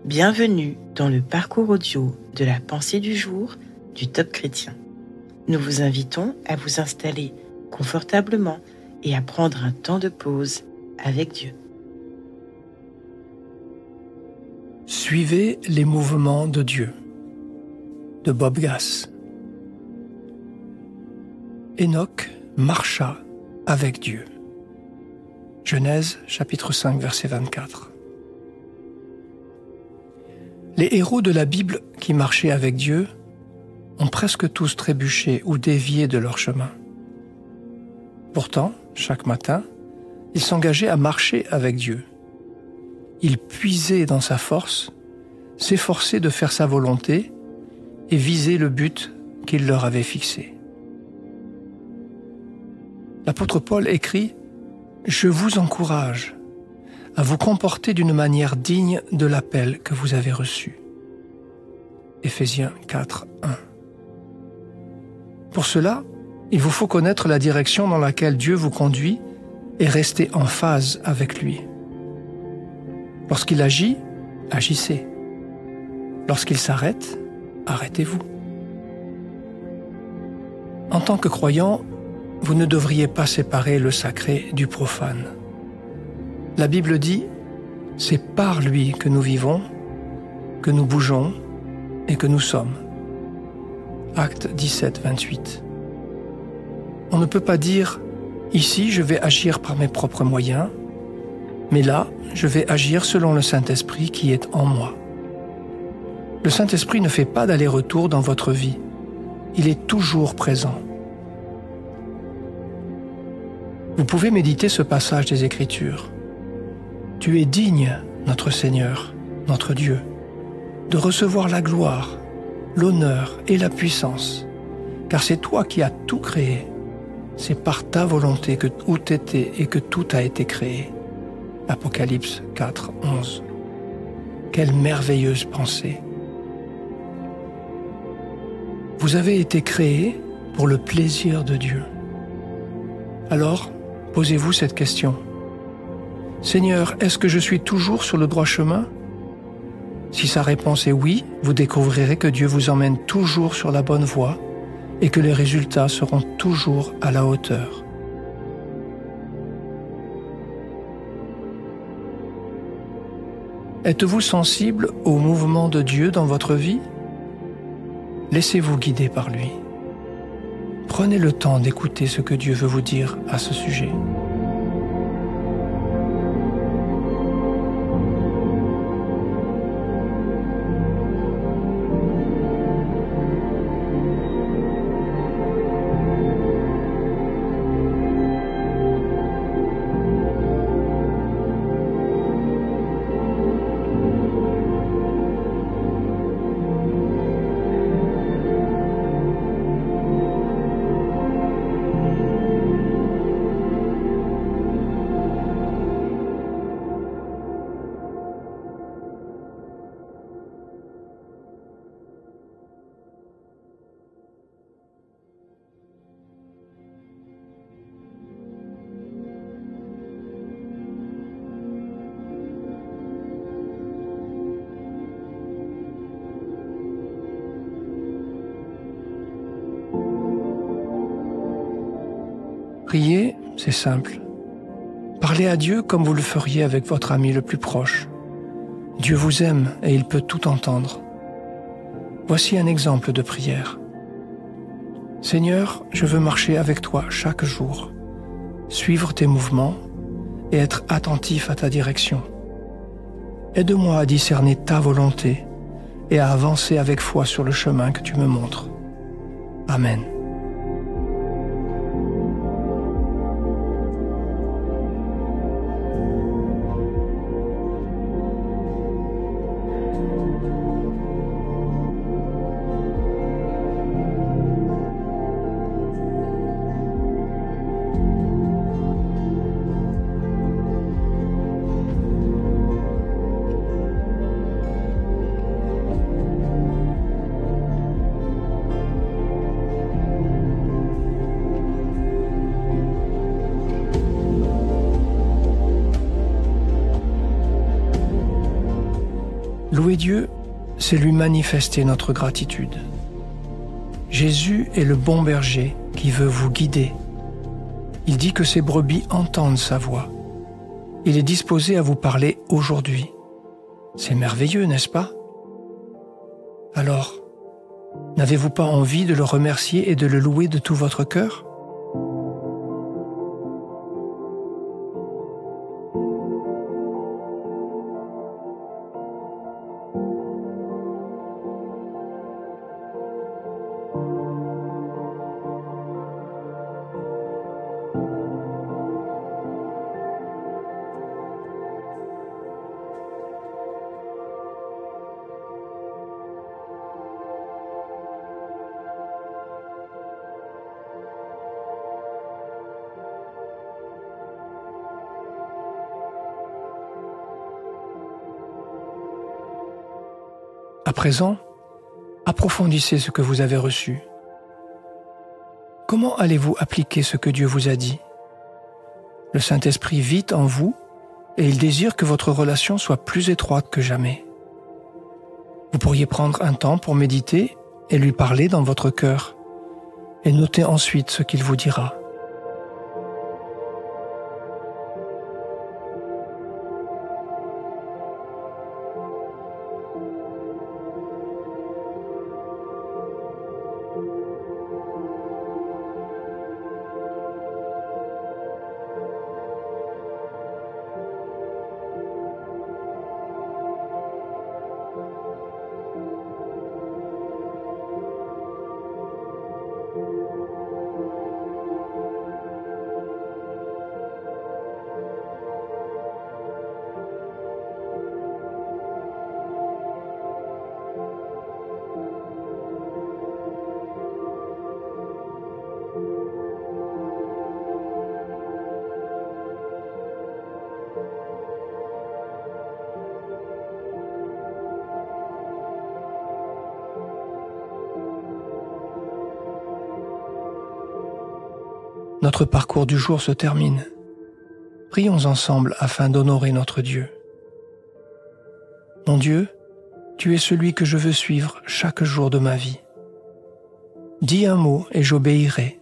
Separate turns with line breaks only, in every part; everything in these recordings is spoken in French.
Bienvenue dans le parcours audio de la pensée du jour du Top Chrétien. Nous vous invitons à vous installer confortablement et à prendre un temps de pause avec Dieu.
Suivez les mouvements de Dieu, de Bob Gass. Enoch marcha avec Dieu. Genèse chapitre 5 verset 24. Les héros de la Bible qui marchaient avec Dieu ont presque tous trébuché ou dévié de leur chemin. Pourtant, chaque matin, ils s'engageaient à marcher avec Dieu. Ils puisaient dans sa force, s'efforçaient de faire sa volonté et visaient le but qu'il leur avait fixé. L'apôtre Paul écrit « Je vous encourage à vous comporter d'une manière digne de l'appel que vous avez reçu. » Éphésiens 4, 1. Pour cela, il vous faut connaître la direction dans laquelle Dieu vous conduit et rester en phase avec lui. Lorsqu'il agit, agissez. Lorsqu'il s'arrête, arrêtez-vous. En tant que croyant, vous ne devriez pas séparer le sacré du profane. La Bible dit « C'est par lui que nous vivons, que nous bougeons et que nous sommes. » Actes 17, 28. On ne peut pas dire « Ici, je vais agir par mes propres moyens, mais là, je vais agir selon le Saint-Esprit qui est en moi. » Le Saint-Esprit ne fait pas d'aller-retour dans votre vie. Il est toujours présent. Vous pouvez méditer ce passage des Écritures. Tu es digne, notre Seigneur, notre Dieu, de recevoir la gloire, l'honneur et la puissance, car c'est toi qui as tout créé. C'est par ta volonté que tout était et que tout a été créé. Apocalypse 4, 11. Quelle merveilleuse pensée! Vous avez été créés pour le plaisir de Dieu. Alors, posez-vous cette question. Seigneur, est-ce que je suis toujours sur le droit chemin? Si sa réponse est oui, vous découvrirez que Dieu vous emmène toujours sur la bonne voie et que les résultats seront toujours à la hauteur. Êtes-vous sensible au mouvement de Dieu dans votre vie? Laissez-vous guider par lui. Prenez le temps d'écouter ce que Dieu veut vous dire à ce sujet. Prier, c'est simple. Parlez à Dieu comme vous le feriez avec votre ami le plus proche. Dieu vous aime et il peut tout entendre. Voici un exemple de prière. Seigneur, je veux marcher avec toi chaque jour, suivre tes mouvements et être attentif à ta direction. Aide-moi à discerner ta volonté et à avancer avec foi sur le chemin que tu me montres. Amen. Louer Dieu, c'est lui manifester notre gratitude. Jésus est le bon berger qui veut vous guider. Il dit que ses brebis entendent sa voix. Il est disposé à vous parler aujourd'hui. C'est merveilleux, n'est-ce pas? Alors, n'avez-vous pas envie de le remercier et de le louer de tout votre cœur? À présent, approfondissez ce que vous avez reçu. Comment allez-vous appliquer ce que Dieu vous a dit? Le Saint-Esprit vit en vous et il désire que votre relation soit plus étroite que jamais. Vous pourriez prendre un temps pour méditer et lui parler dans votre cœur et noter ensuite ce qu'il vous dira. Notre parcours du jour se termine. Prions ensemble afin d'honorer notre Dieu. Mon Dieu, tu es celui que je veux suivre chaque jour de ma vie. Dis un mot et j'obéirai.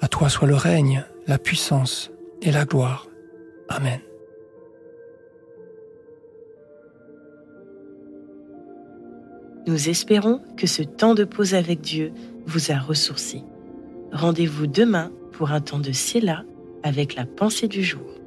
À toi soit le règne, la puissance et la gloire. Amen.
Nous espérons que ce temps de pause avec Dieu vous a ressourci. Rendez-vous demain pour un temps de Séla avec la pensée du jour.